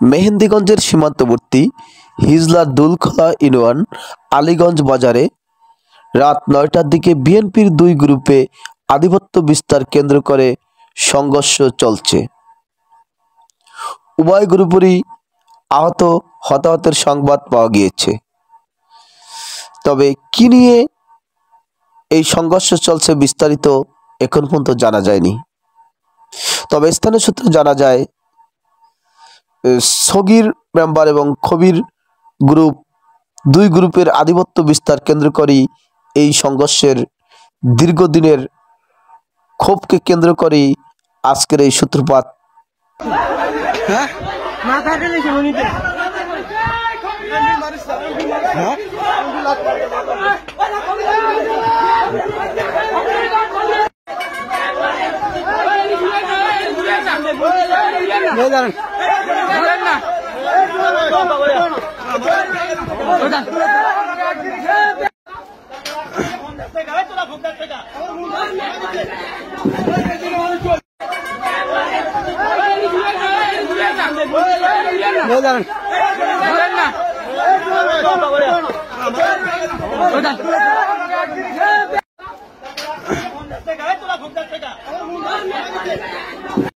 মেহেন্দিগঞ্জের সীমান্তবর্তী হিজলার দুলখোলা ইউনিয়ন আলীগঞ্জ বাজারে রাত ৯টার দিকে বিএনপির দুই গ্রুপে আধিপত্য বিস্তার কেন্দ্র করে সংঘর্ষ চলছে। উভয় গ্রুপেরই হতাহতের সংবাদ পাওয়া গিয়েছে। তবে কি নিয়ে এই সংঘর্ষ চলছে বিস্তারিত এখন পর্যন্ত জানা যায়নি। তবে স্থানীয় সূত্রে জানা যায় সগীর মেম্বার এবং খবির গ্রুপ দুই গ্রুপের আধিপত্য বিস্তার কেন্দ্র করেই এই সংঘর্ষের দীর্ঘদিনের ক্ষোভকে কেন্দ্র করেই আজকের এই সূত্রপাত।